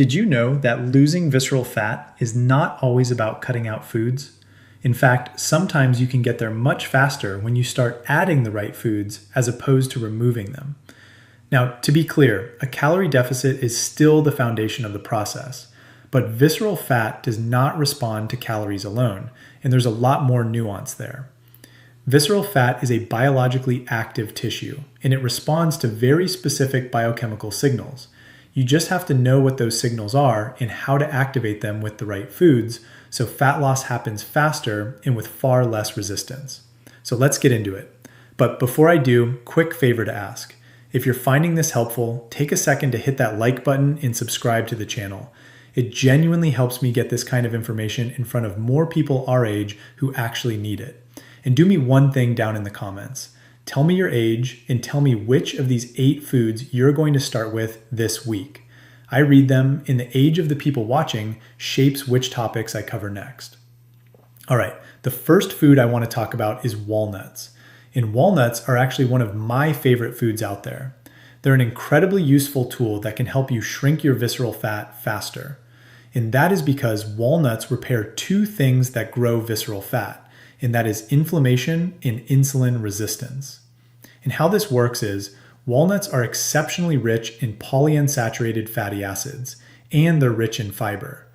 Did you know that losing visceral fat is not always about cutting out foods? In fact, sometimes you can get there much faster when you start adding the right foods as opposed to removing them. Now, to be clear, a calorie deficit is still the foundation of the process, but visceral fat does not respond to calories alone, and there's a lot more nuance there. Visceral fat is a biologically active tissue, and it responds to very specific biochemical signals. You just have to know what those signals are and how to activate them with the right foods, so fat loss happens faster and with far less resistance. So let's get into it. But before I do, quick favor to ask. If you're finding this helpful, take a second to hit that like button and subscribe to the channel. It genuinely helps me get this kind of information in front of more people our age who actually need it. And do me one thing down in the comments. Tell me your age and tell me which of these 8 foods you're going to start with this week. I read them, and the age of the people watching shapes which topics I cover next. All right, the first food I want to talk about is walnuts. And walnuts are actually one of my favorite foods out there. They're an incredibly useful tool that can help you shrink your visceral fat faster. And that is because walnuts repair 2 things that grow visceral fat, and that is inflammation and insulin resistance. And how this works is, walnuts are exceptionally rich in polyunsaturated fatty acids, and they're rich in fiber.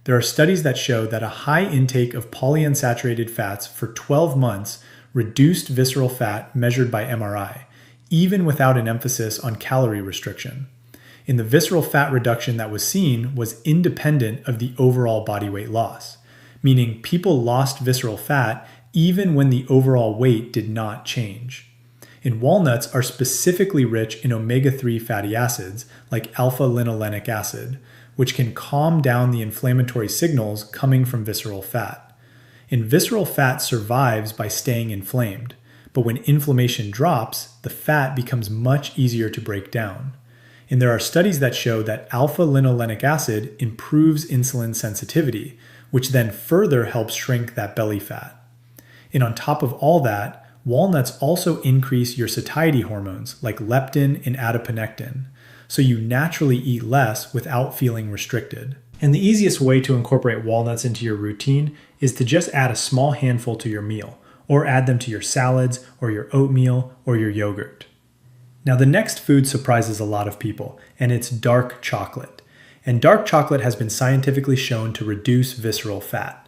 There are studies that show that a high intake of polyunsaturated fats for 12 months reduced visceral fat measured by MRI, even without an emphasis on calorie restriction. And the visceral fat reduction that was seen was independent of the overall body weight loss, meaning people lost visceral fat even when the overall weight did not change. And walnuts are specifically rich in omega-3 fatty acids like alpha-linolenic acid, which can calm down the inflammatory signals coming from visceral fat. And visceral fat survives by staying inflamed, but when inflammation drops, the fat becomes much easier to break down. And there are studies that show that alpha-linolenic acid improves insulin sensitivity, which then further helps shrink that belly fat. And on top of all that, walnuts also increase your satiety hormones like leptin and adiponectin, so you naturally eat less without feeling restricted. And the easiest way to incorporate walnuts into your routine is to just add a small handful to your meal, or add them to your salads, or your oatmeal, or your yogurt. Now the next food surprises a lot of people, and it's dark chocolate. And dark chocolate has been scientifically shown to reduce visceral fat.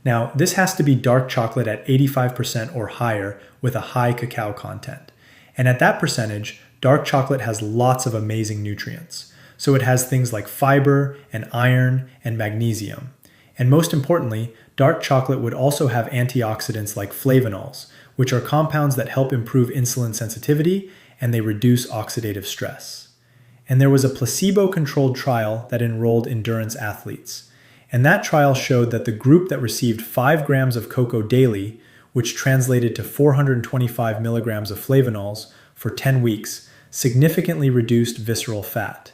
Now, this has to be dark chocolate at 85% or higher with a high cacao content. And at that percentage, dark chocolate has lots of amazing nutrients. So it has things like fiber and iron and magnesium. And most importantly, dark chocolate would also have antioxidants like flavonols, which are compounds that help improve insulin sensitivity and they reduce oxidative stress. And there was a placebo-controlled trial that enrolled endurance athletes. And that trial showed that the group that received 5 grams of cocoa daily, which translated to 425 milligrams of flavonols for 10 weeks, significantly reduced visceral fat.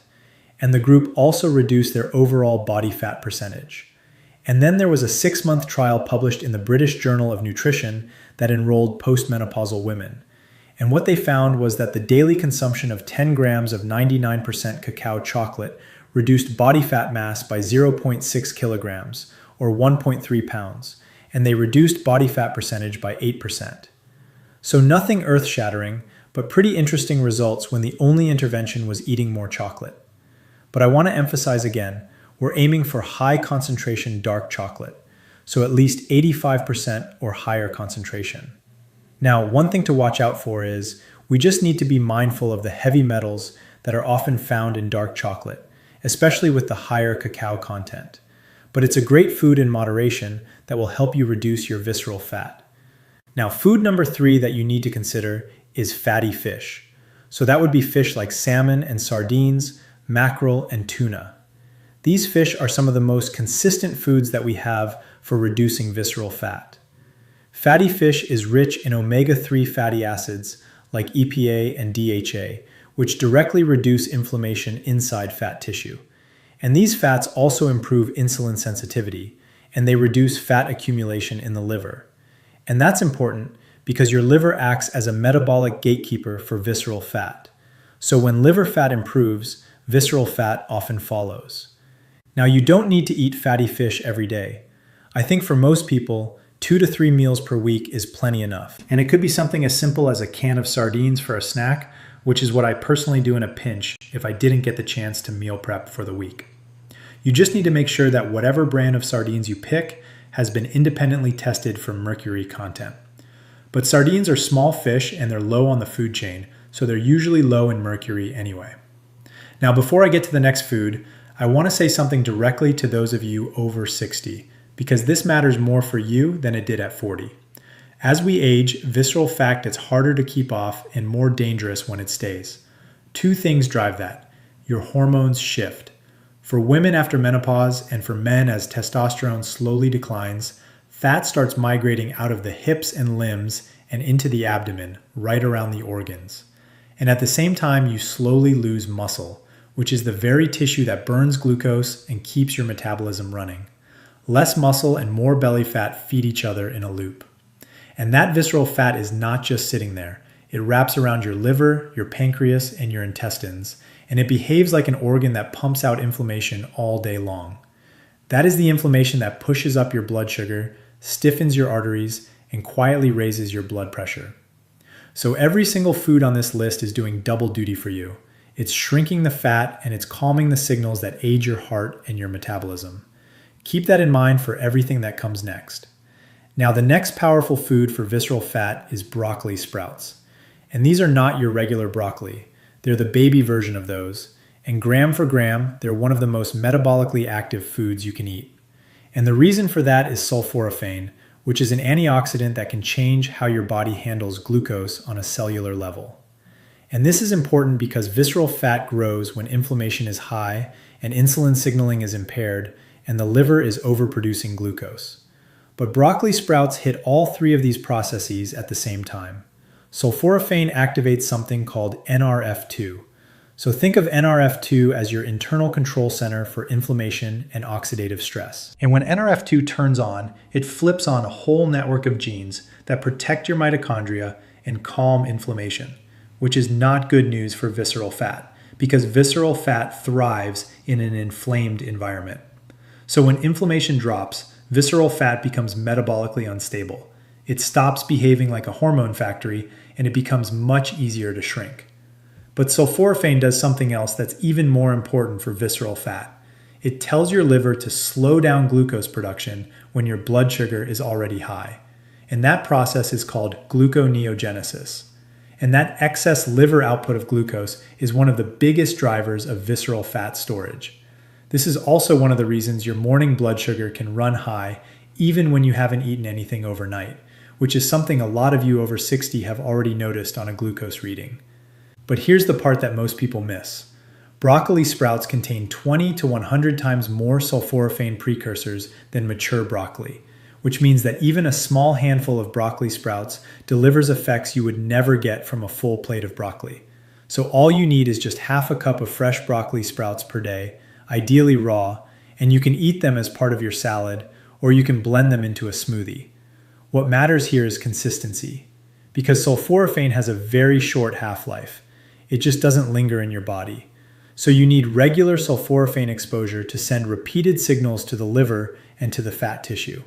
And the group also reduced their overall body fat percentage. And then there was a 6-month trial published in the British Journal of Nutrition that enrolled postmenopausal women. And what they found was that the daily consumption of 10 grams of 99% cacao chocolate reduced body fat mass by 0.6 kilograms, or 1.3 pounds, and they reduced body fat percentage by 8%. So nothing earth-shattering, but pretty interesting results when the only intervention was eating more chocolate. But I want to emphasize again, we're aiming for high concentration dark chocolate, so at least 85% or higher concentration. Now, one thing to watch out for is, we just need to be mindful of the heavy metals that are often found in dark chocolate, especially with the higher cacao content. But it's a great food in moderation that will help you reduce your visceral fat. Now, food number 3 that you need to consider is fatty fish. So that would be fish like salmon and sardines, mackerel, and tuna. These fish are some of the most consistent foods that we have for reducing visceral fat. Fatty fish is rich in omega-3 fatty acids like EPA and DHA, which directly reduce inflammation inside fat tissue. And these fats also improve insulin sensitivity, and they reduce fat accumulation in the liver. And that's important because your liver acts as a metabolic gatekeeper for visceral fat. So when liver fat improves, visceral fat often follows. Now, you don't need to eat fatty fish every day. I think for most people, 2 to 3 meals per week is plenty enough. And it could be something as simple as a can of sardines for a snack, which is what I personally do in a pinch if I didn't get the chance to meal prep for the week. You just need to make sure that whatever brand of sardines you pick has been independently tested for mercury content. But sardines are small fish and they're low on the food chain, so they're usually low in mercury anyway. Now, before I get to the next food, I want to say something directly to those of you over 60, because this matters more for you than it did at 40. As we age, visceral fat gets harder to keep off and more dangerous when it stays. 2 things drive that. Your hormones shift. For women after menopause and for men as testosterone slowly declines, fat starts migrating out of the hips and limbs and into the abdomen, right around the organs. And at the same time, you slowly lose muscle, which is the very tissue that burns glucose and keeps your metabolism running. Less muscle and more belly fat feed each other in a loop. And that visceral fat is not just sitting there. It wraps around your liver, your pancreas, and your intestines, and it behaves like an organ that pumps out inflammation all day long. That is the inflammation that pushes up your blood sugar, stiffens your arteries, and quietly raises your blood pressure. So every single food on this list is doing double duty for you. It's shrinking the fat and it's calming the signals that aid your heart and your metabolism. Keep that in mind for everything that comes next. Now, the next powerful food for visceral fat is broccoli sprouts. And these are not your regular broccoli. They're the baby version of those. And gram for gram, they're one of the most metabolically active foods you can eat. And the reason for that is sulforaphane, which is an antioxidant that can change how your body handles glucose on a cellular level. And this is important because visceral fat grows when inflammation is high and insulin signaling is impaired and the liver is overproducing glucose. But broccoli sprouts hit all 3 of these processes at the same time. Sulforaphane activates something called NRF2. So think of NRF2 as your internal control center for inflammation and oxidative stress. And when NRF2 turns on, it flips on a whole network of genes that protect your mitochondria and calm inflammation, which is not good news for visceral fat, because visceral fat thrives in an inflamed environment. So when inflammation drops, visceral fat becomes metabolically unstable. It stops behaving like a hormone factory and it becomes much easier to shrink. But sulforaphane does something else that's even more important for visceral fat. It tells your liver to slow down glucose production when your blood sugar is already high. And that process is called gluconeogenesis. And that excess liver output of glucose is one of the biggest drivers of visceral fat storage. This is also one of the reasons your morning blood sugar can run high even when you haven't eaten anything overnight, which is something a lot of you over 60 have already noticed on a glucose reading. But here's the part that most people miss. Broccoli sprouts contain 20 to 100 times more sulforaphane precursors than mature broccoli, which means that even a small handful of broccoli sprouts delivers effects you would never get from a full plate of broccoli. So all you need is just half a cup of fresh broccoli sprouts per day, ideally raw, and you can eat them as part of your salad, or you can blend them into a smoothie. What matters here is consistency, because sulforaphane has a very short half-life. It just doesn't linger in your body. So you need regular sulforaphane exposure to send repeated signals to the liver and to the fat tissue.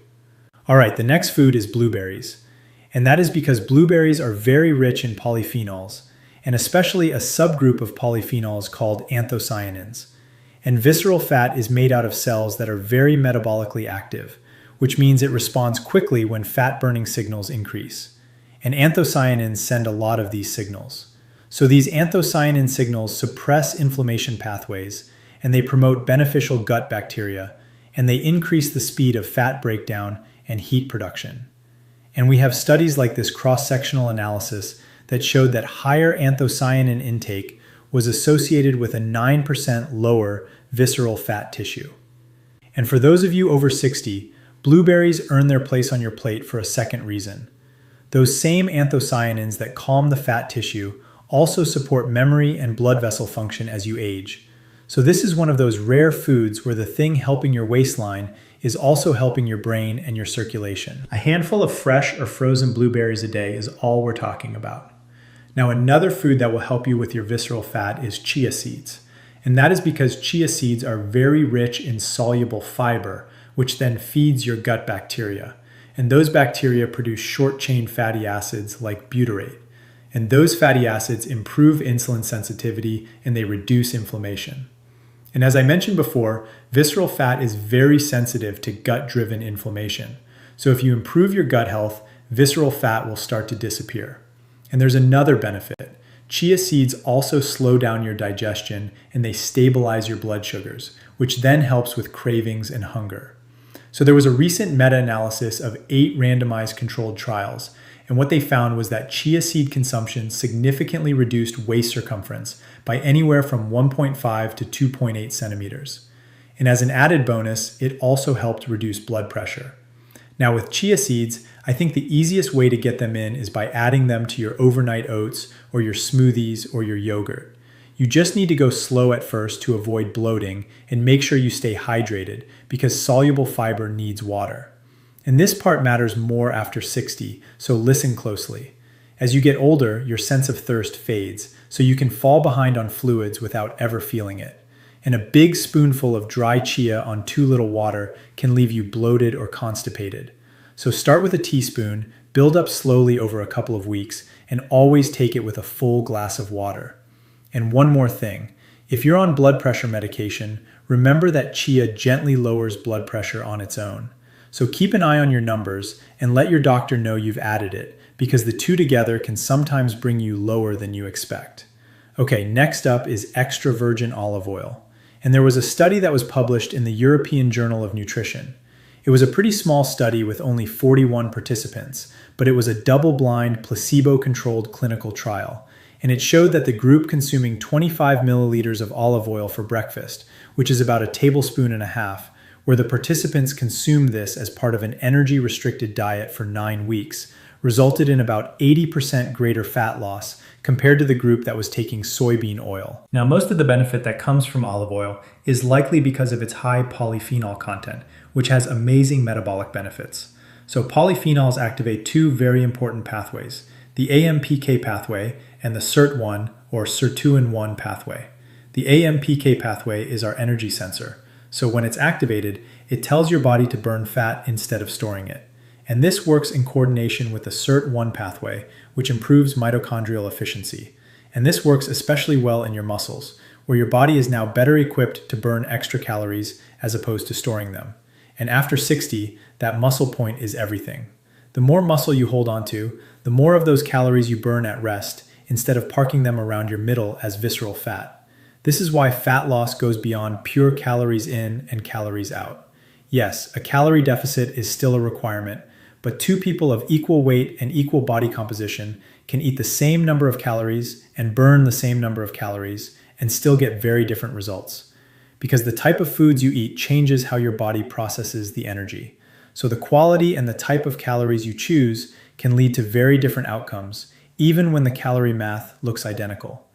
All right, the next food is blueberries. And that is because blueberries are very rich in polyphenols, and especially a subgroup of polyphenols called anthocyanins. And visceral fat is made out of cells that are very metabolically active, which means it responds quickly when fat-burning signals increase. And anthocyanins send a lot of these signals. So these anthocyanin signals suppress inflammation pathways, and they promote beneficial gut bacteria, and they increase the speed of fat breakdown and heat production. And we have studies like this cross-sectional analysis that showed that higher anthocyanin intake was associated with a 9% lower visceral fat tissue. And for those of you over 60, blueberries earn their place on your plate for a second reason. Those same anthocyanins that calm the fat tissue also support memory and blood vessel function as you age. So this is one of those rare foods where the thing helping your waistline is also helping your brain and your circulation. A handful of fresh or frozen blueberries a day is all we're talking about. Now, another food that will help you with your visceral fat is chia seeds. And that is because chia seeds are very rich in soluble fiber, which then feeds your gut bacteria. And those bacteria produce short-chain fatty acids like butyrate. And those fatty acids improve insulin sensitivity and they reduce inflammation. And as I mentioned before, visceral fat is very sensitive to gut-driven inflammation. So if you improve your gut health, visceral fat will start to disappear. And there's another benefit. Chia seeds also slow down your digestion and they stabilize your blood sugars, which then helps with cravings and hunger. So there was a recent meta-analysis of 8 randomized controlled trials, and what they found was that chia seed consumption significantly reduced waist circumference by anywhere from 1.5 to 2.8 centimeters. And as an added bonus, it also helped reduce blood pressure. Now with chia seeds, I think the easiest way to get them in is by adding them to your overnight oats or your smoothies or your yogurt. You just need to go slow at first to avoid bloating and make sure you stay hydrated because soluble fiber needs water. And this part matters more after 60, so listen closely. As you get older, your sense of thirst fades, so you can fall behind on fluids without ever feeling it. And a big spoonful of dry chia on too little water can leave you bloated or constipated. So start with a teaspoon, build up slowly over a couple of weeks, and always take it with a full glass of water. And one more thing, if you're on blood pressure medication, remember that chia gently lowers blood pressure on its own. So keep an eye on your numbers and let your doctor know you've added it, because the two together can sometimes bring you lower than you expect. Okay, next up is extra virgin olive oil. And there was a study that was published in the European Journal of Nutrition. It was a pretty small study with only 41 participants, but it was a double-blind, placebo-controlled clinical trial. And it showed that the group consuming 25 milliliters of olive oil for breakfast, which is about a tablespoon and a half, where the participants consumed this as part of an energy-restricted diet for 9 weeks, resulted in about 80% greater fat loss compared to the group that was taking soybean oil. Now, most of the benefit that comes from olive oil is likely because of its high polyphenol content, which has amazing metabolic benefits. So polyphenols activate 2 very important pathways, the AMPK pathway and the SIRT1 or sirtuin-1 pathway. The AMPK pathway is our energy sensor. So when it's activated, it tells your body to burn fat instead of storing it. And this works in coordination with the SIRT1 pathway, which improves mitochondrial efficiency. And this works especially well in your muscles, where your body is now better equipped to burn extra calories as opposed to storing them. And after 60, that muscle point is everything. The more muscle you hold onto, the more of those calories you burn at rest, instead of parking them around your middle as visceral fat. This is why fat loss goes beyond pure calories in and calories out. Yes, a calorie deficit is still a requirement, but 2 people of equal weight and equal body composition can eat the same number of calories and burn the same number of calories and still get very different results. Because the type of foods you eat changes how your body processes the energy. So the quality and the type of calories you choose can lead to very different outcomes, even when the calorie math looks identical.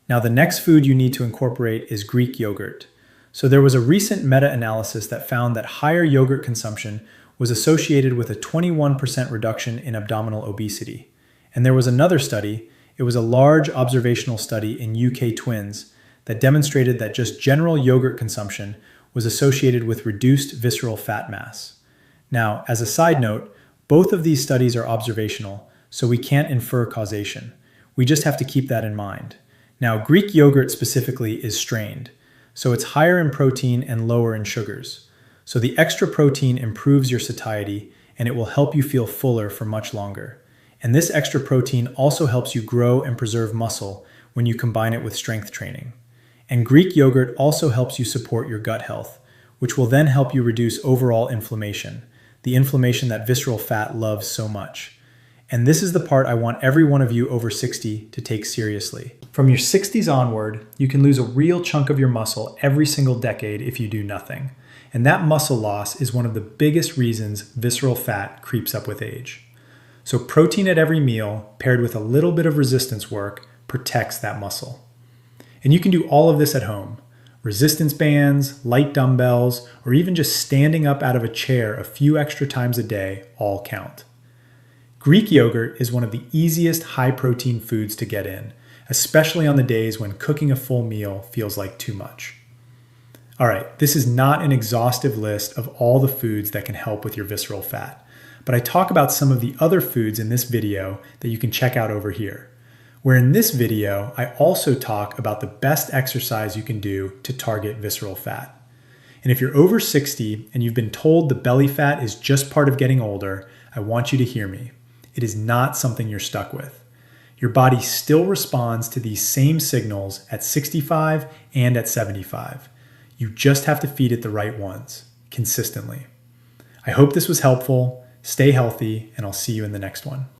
Now, the next food you need to incorporate is Greek yogurt. So there was a recent meta-analysis that found that higher yogurt consumption was associated with a 21% reduction in abdominal obesity. And there was another study, it was a large observational study in UK twins, that demonstrated that just general yogurt consumption was associated with reduced visceral fat mass. Now, as a side note, both of these studies are observational, so we can't infer causation. We just have to keep that in mind. Now, Greek yogurt specifically is strained, so it's higher in protein and lower in sugars. So the extra protein improves your satiety, and it will help you feel fuller for much longer. And this extra protein also helps you grow and preserve muscle when you combine it with strength training. And Greek yogurt also helps you support your gut health, which will then help you reduce overall inflammation, the inflammation that visceral fat loves so much. And this is the part I want every one of you over 60 to take seriously. From your 60s onward, you can lose a real chunk of your muscle every single decade if you do nothing. And that muscle loss is one of the biggest reasons visceral fat creeps up with age. So protein at every meal, paired with a little bit of resistance work, protects that muscle. And you can do all of this at home. Resistance bands, light dumbbells, or even just standing up out of a chair a few extra times a day all count. Greek yogurt is one of the easiest high-protein foods to get in, especially on the days when cooking a full meal feels like too much. All right, this is not an exhaustive list of all the foods that can help with your visceral fat, but I talk about some of the other foods in this video that you can check out over here. Where in this video, I also talk about the best exercise you can do to target visceral fat. And if you're over 60 and you've been told the belly fat is just part of getting older, I want you to hear me. It is not something you're stuck with. Your body still responds to these same signals at 65 and at 75. You just have to feed it the right ones, consistently. I hope this was helpful. Stay healthy, and I'll see you in the next one.